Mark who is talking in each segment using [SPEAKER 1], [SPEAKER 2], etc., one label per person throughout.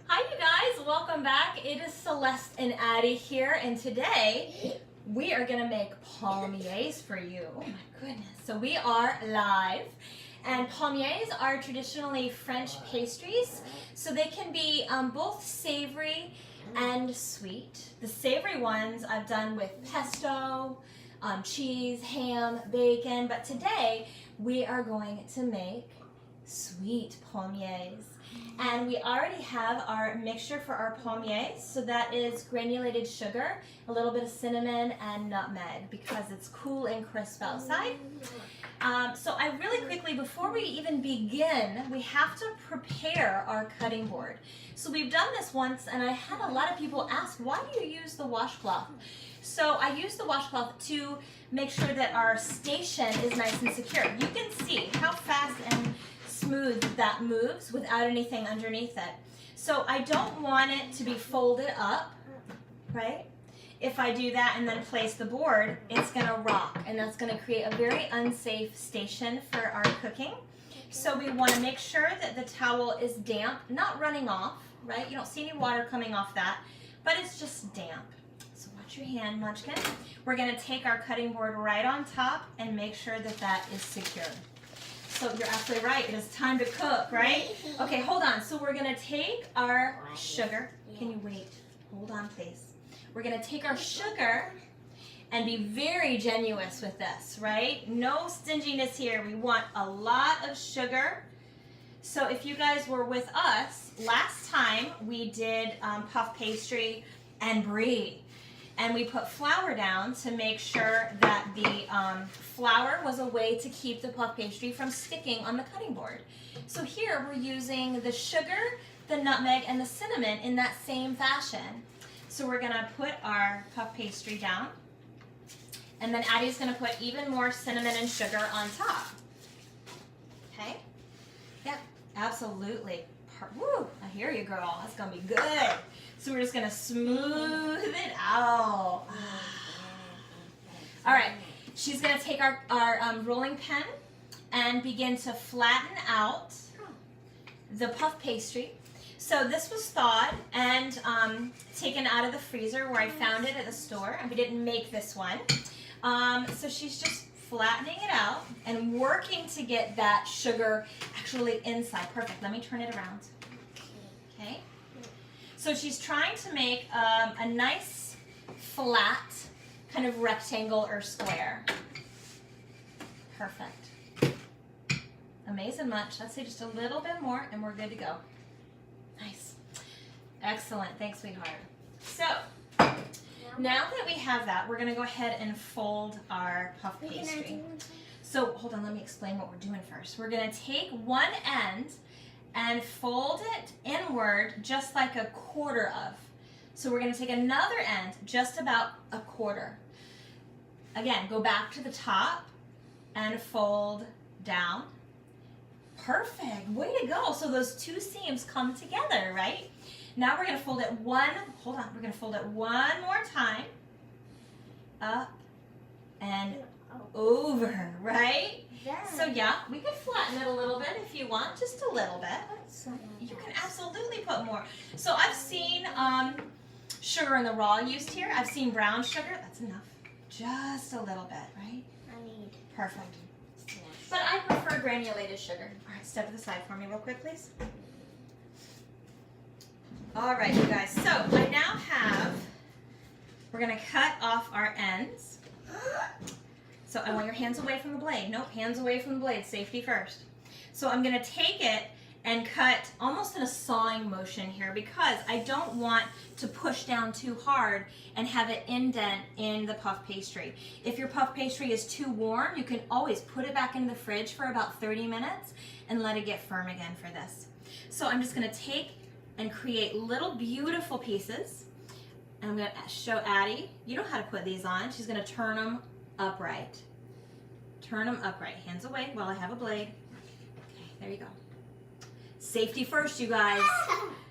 [SPEAKER 1] Hi you guys, welcome back. It is Celeste and Addy here, and today we are gonna make palmiers for you. Oh my goodness. So we are live, and palmiers are traditionally French pastries, so they can be both savory and sweet. The savory ones I've done with pesto, cheese, ham, bacon, but today we are going to make sweet palmiers. And we already have our mixture for our palmiers, so that is granulated sugar, a little bit of cinnamon, and nutmeg because it's cool and crisp outside. So I really quickly, before we even begin, we have to prepare our cutting board. So we've done this once, and I had a lot of people ask, why do you use the washcloth? So I use the washcloth to make sure that our station is nice and secure. You can see how fast and smooth that moves without anything underneath it. So I don't want it to be folded up, right? If I do that and then place the board, it's gonna rock, and that's gonna create a very unsafe station for our cooking. So we wanna make sure that the towel is damp, not running off, right? You don't see any water coming off that, but it's just damp. So watch your hand, Munchkin. We're gonna take our cutting board right on top and make sure that that is secure. So you're absolutely right, it is time to cook, right? Okay, hold on. So we're gonna take our sugar. Can you wait? Hold on, please. We're gonna take our sugar and be very generous with this, right? No stinginess here. We want a lot of sugar. So if you guys were with us, last time we did puff pastry and brie. And we put flour down to make sure that the flour was a way to keep the puff pastry from sticking on the cutting board. So here we're using the sugar, the nutmeg, and the cinnamon in that same fashion. So we're gonna put our puff pastry down, and then Addie's gonna put even more cinnamon and sugar on top. Okay? Yep, absolutely. Woo, I hear you, girl. That's gonna be good. So we're just gonna smooth it out. All right, she's gonna take our rolling pin and begin to flatten out the puff pastry. So this was thawed and taken out of the freezer where I found it at the store, and we didn't make this one. So she's just flattening it out and working to get that sugar actually inside. Perfect, let me turn it around. Okay. So she's trying to make a nice flat kind of rectangle or square. Perfect. Amazing much. Let's say just a little bit more and we're good to go. Nice. Excellent. Thanks, sweetheart. So now that we have that, we're going to go ahead and fold our puff pastry. So hold on, let me explain what we're doing first. We're going to take one end and fold it inward just like a quarter of. So we're going to take another end just about a quarter. Again, go back to the top and fold down. Perfect, way to go. So those two seams come together, right? Now we're going to fold it we're going to fold it one more time. Up and over, right? So yeah, we could flatten it a little bit if you want, just a little bit. You can absolutely put more. So I've seen sugar in the raw used here. I've seen brown sugar. That's enough. Just a little bit, right? Perfect. But I prefer granulated sugar. All right, step to the side for me real quick, please. All right, you guys. So I now have, we're going to cut off our ends. So I want your hands away from the blade. Nope, hands away from the blade. Safety first. So I'm going to take it and cut almost in a sawing motion here because I don't want to push down too hard and have it indent in the puff pastry. If your puff pastry is too warm, you can always put it back in the fridge for about 30 minutes and let it get firm again for this. So I'm just going to take and create little beautiful pieces. And I'm going to show Addie. You know how to put these on. She's going to turn them upright. Turn them upright. Hands away while I have a blade. Okay, there you go. Safety first, you guys.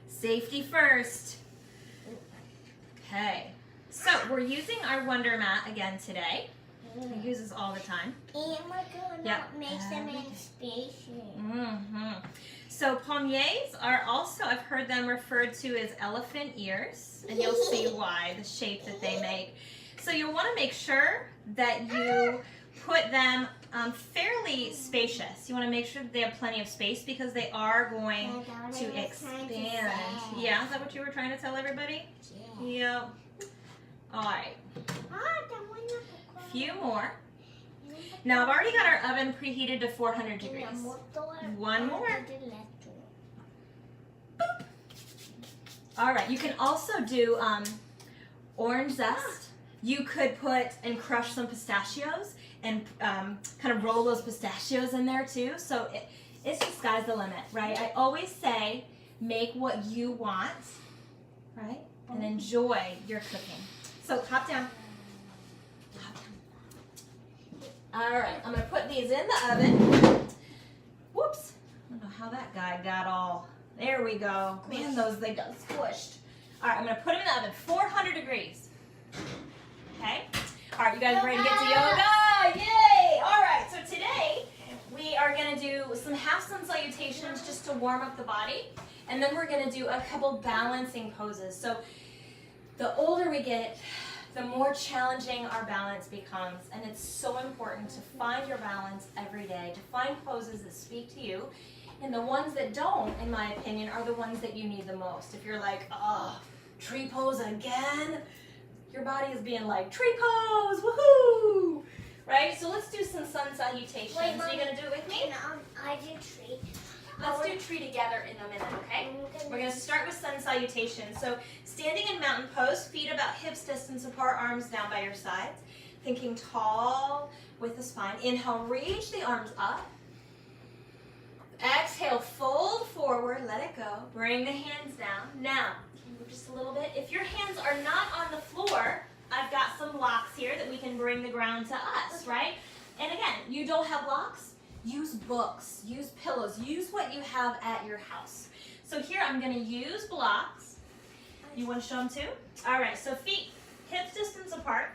[SPEAKER 1] Safety first. Okay. So we're using our Wonder Mat again today. We use this all the time.
[SPEAKER 2] And we're going to make some in station.
[SPEAKER 1] So palmiers are also, I've heard them referred to as elephant ears, and you'll see why, the shape that they make. So you'll want to make sure that you put them fairly spacious. You want to make sure that they have plenty of space because they are going to expand. Yeah, is that what you were trying to tell everybody? Yeah. All right. A few more. Now I've already got our oven preheated to 400 degrees. One more. Boop. All right, you can also do orange zest. You could put and crush some pistachios and kind of roll those pistachios in there too. So it's the sky's the limit, right? I always say make what you want, right? And enjoy your cooking. So hop down. All right, I'm gonna put these in the oven. Whoops, I don't know how that guy got all, there we go. Man, they got squished. All right, I'm gonna put them in the oven, 400 degrees. Okay, all right, you guys ready to get to yoga? Yay! All right, so today we are gonna do some half sun salutations just to warm up the body. And then we're gonna do a couple balancing poses. So the older we get, the more challenging our balance becomes, and it's so important to find your balance every day, to find poses that speak to you, and the ones that don't, in my opinion, are the ones that you need the most. If you're like, oh, tree pose again, your body is being like, tree pose, woohoo! Right? So let's do some sun salutations.
[SPEAKER 2] Wait, Mom,
[SPEAKER 1] are you gonna do it with me?
[SPEAKER 2] I do tree.
[SPEAKER 1] Let's do tree together in a minute, okay? We're going to start with sun salutation. So standing in mountain pose, feet about hips distance apart, arms down by your sides. Thinking tall with the spine. Inhale, reach the arms up. Exhale, fold forward, let it go. Bring the hands down. Now, move just a little bit. If your hands are not on the floor, I've got some blocks here that we can bring the ground to us, right? And again, you don't have blocks? Use books, use pillows, use what you have at your house. So here I'm going to use blocks. You want to show them too? All right, so feet hips distance apart,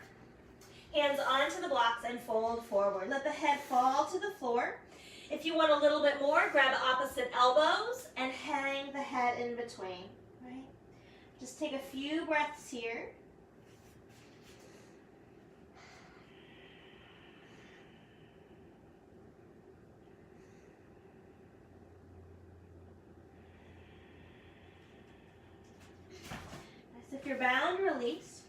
[SPEAKER 1] hands onto the blocks and fold forward. Let the head fall to the floor. If you want a little bit more, grab opposite elbows and hang the head in between. Right? Just take a few breaths here. If you're bound, release.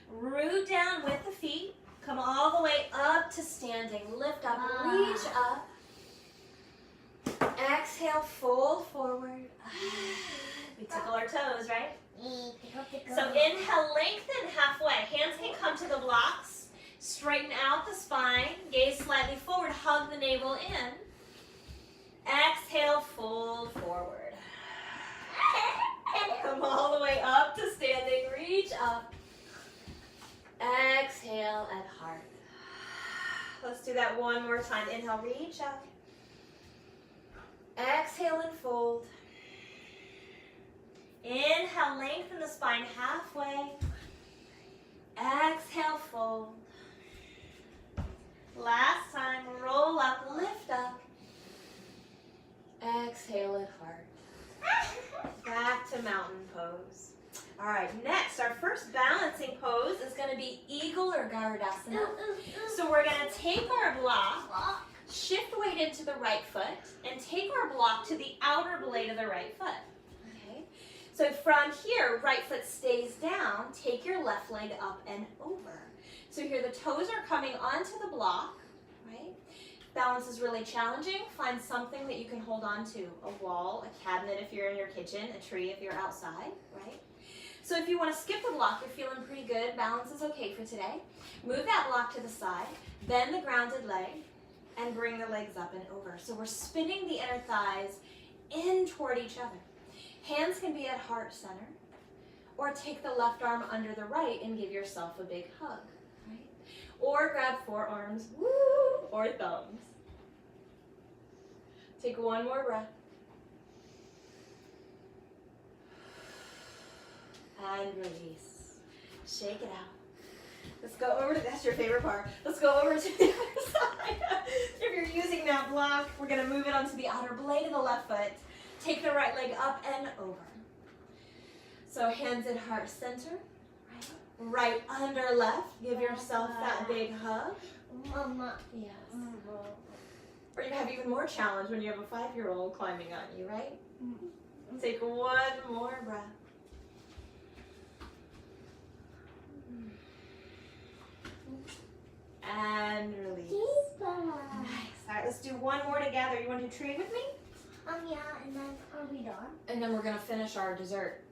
[SPEAKER 1] Root down with the feet. Come all the way up to standing. Lift up, reach up. Exhale, fold forward. We tickle our toes, right? So inhale, lengthen halfway. Hands can come to the blocks. Straighten out the spine. Gaze slightly forward. Hug the navel in. Exhale, fold forward. Come all the way up to standing. Reach up. Exhale at heart. Let's do that one more time. Inhale, reach up. Exhale and fold. Inhale, lengthen the spine halfway. Exhale, fold. Last time, roll up, lift up. Exhale at heart. Back to mountain pose. All right, next, our first balancing pose is going to be eagle or Garudasana. So we're going to take our block, shift weight into the right foot, and take our block to the outer blade of the right foot. Okay. So from here, right foot stays down, take your left leg up and over. So here the toes are coming onto the block, right? Balance is really challenging. Find something that you can hold on to. A wall, a cabinet if you're in your kitchen, a tree if you're outside, right? So if you want to skip the block, you're feeling pretty good, balance is okay for today. Move that block to the side, bend the grounded leg, and bring the legs up and over. So we're spinning the inner thighs in toward each other. Hands can be at heart center, or take the left arm under the right and give yourself a big hug. Or grab forearms, woo, or thumbs. Take one more breath. And release. Shake it out. Let's go over to, that's your favorite part. Let's go over to the other side. If you're using that block, we're gonna move it onto the outer blade of the left foot. Take the right leg up and over. So hands at heart center. Right under left. Give yourself that big hug.
[SPEAKER 2] Mama.
[SPEAKER 1] Yes. Or you have even more challenge when you have a 5-year-old climbing on you, right? Take one more breath. And release. Nice. All right, let's do one more together. You want to do tree with me?
[SPEAKER 2] Yeah, and then are we done?
[SPEAKER 1] And then we're going to finish our dessert.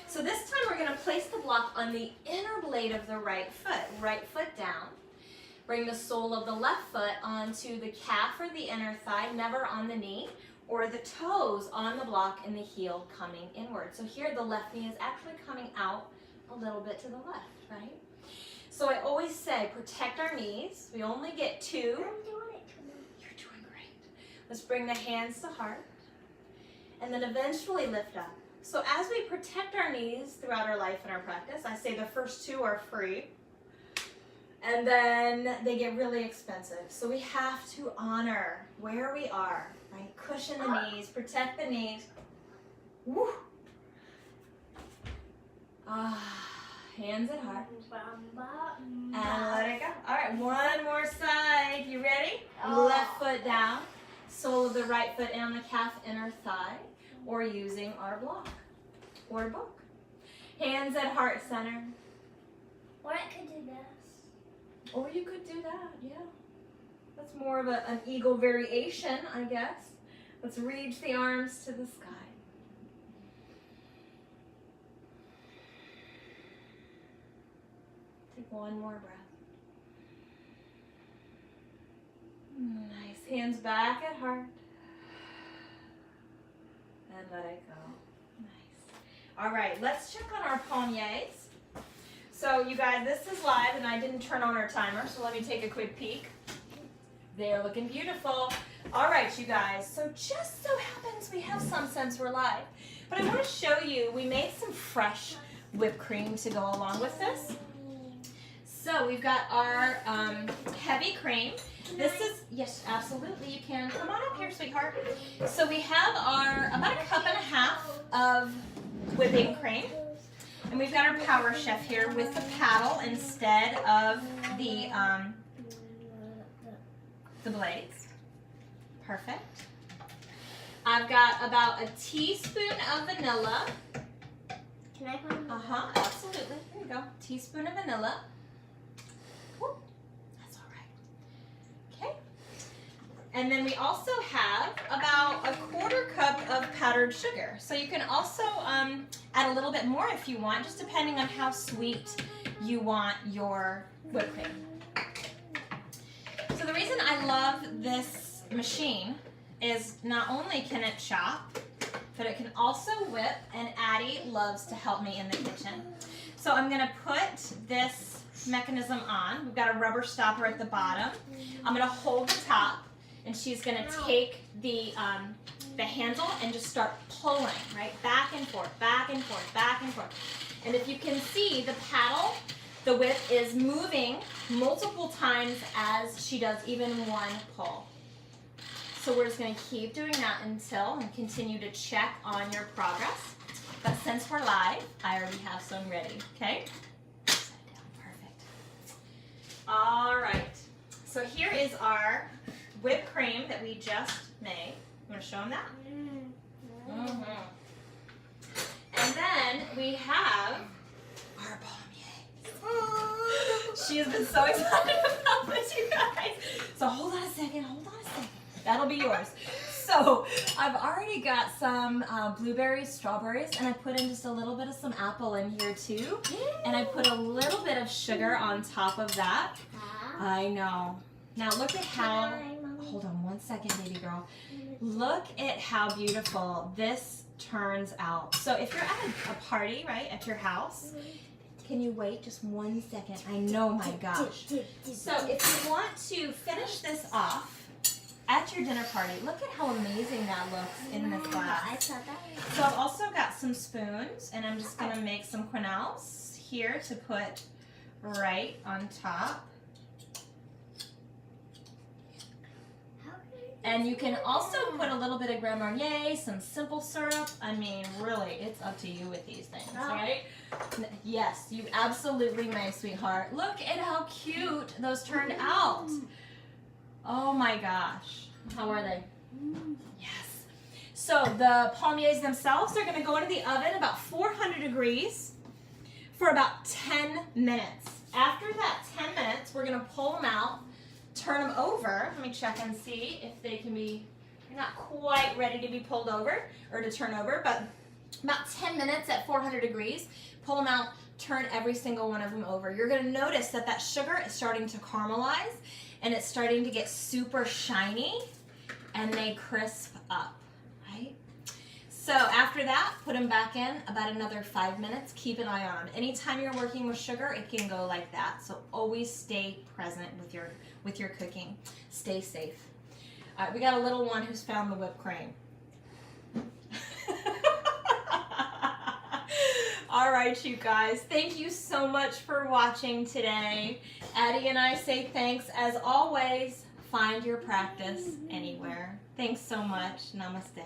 [SPEAKER 1] So this time we're going to place the block on the inner blade of the right foot down. Bring the sole of the left foot onto the calf or the inner thigh, never on the knee, or the toes on the block and the heel coming inward. So here the left knee is actually coming out a little bit to the left, right? So I always say protect our knees. We only get 2.
[SPEAKER 2] I'm doing it.
[SPEAKER 1] You're doing great. Let's bring the hands to heart and then eventually lift up. So as we protect our knees throughout our life and our practice, I say the first 2 are free. And then they get really expensive. So we have to honor where we are, right? Cushion the knees, protect the knees. Woo! Hands at heart. And let it go. All right, one more side. You ready? Left foot down. Sole of the right foot in on the calf, inner thigh. Or using our block or book. Hands at heart center.
[SPEAKER 2] Or I could do this.
[SPEAKER 1] Or you could do that, yeah. That's more of an eagle variation, I guess. Let's reach the arms to the sky. Take one more breath. Nice. Hands back at heart. And let it go. Nice. All right, let's check on our palmiers. So you guys, this is live and I didn't turn on our timer, so let me take a quick peek. They're looking beautiful. All right, you guys, so just so happens we have some sense we're live. But I want to show you, we made some fresh whipped cream to go along with this. So we've got our heavy cream. This is, yes, absolutely, you can. Come on up here, sweetheart. So we have our, about 1.5 cups of whipping cream. And we've got our Power Chef here with the paddle instead of the blades. Perfect. I've got about a teaspoon of vanilla.
[SPEAKER 2] Can I put it?
[SPEAKER 1] Absolutely. There you go. Teaspoon of vanilla. Whoop. That's all right. Okay. And then we also have about 1/4 cup of powdered sugar. So you can also add a little bit more if you want, just depending on how sweet you want your whipped cream. So the reason I love this machine is not only can it chop, but it can also whip, and Addie loves to help me in the kitchen. So I'm gonna put this mechanism on. We've got a rubber stopper at the bottom. I'm gonna hold the top, and she's gonna take the handle and just start pulling, right? Back and forth, back and forth, back and forth. And if you can see, the paddle, the whip is moving multiple times as she does even one pull. So we're just gonna keep doing that until and continue to check on your progress. But since we're live, I already have some ready, okay? Set it down, perfect. All right, so here is our whipped cream that we just made. You wanna show them that? And then we have our palmiers. She has been so excited about this, you guys. So hold on a second, That'll be yours. So I've already got some blueberries, strawberries, and I put in just a little bit of some apple in here too. And I put a little bit of sugar on top of that. I know. Now look at how, hold on one second, baby girl. Look at how beautiful this turns out. So if you're at a party, right, at your house, can you wait just 1 second? I know, my gosh. So if you want to finish this off at your dinner party, look at how amazing that looks in this glass. So I've also got some spoons, and I'm just gonna make some quenelles here to put right on top. And you can also put a little bit of Grand Marnier, some simple syrup. I mean, really, it's up to you with these things, right? Yes, you absolutely may, sweetheart. Look at how cute those turned out. Oh my gosh. How are they? Yes. So the palmiers themselves are going to go into the oven about 400 degrees for about 10 minutes. After that 10 minutes, we're going to pull them out. Turn them over. Let me check and see if they can be, they're not quite ready to be pulled over or to turn over, but about 10 minutes at 400 degrees. Pull them out, turn every single one of them over. You're going to notice that that sugar is starting to caramelize and it's starting to get super shiny and they crisp up, right? So after that, put them back in about another 5 minutes. Keep an eye on them. Anytime you're working with sugar, it can go like that. So always stay present with your cooking. Stay safe. All right, we got a little one who's found the whipped cream. All right, you guys. Thank you so much for watching today. Addy and I say thanks. As always, find your practice anywhere. Thanks so much. Namaste.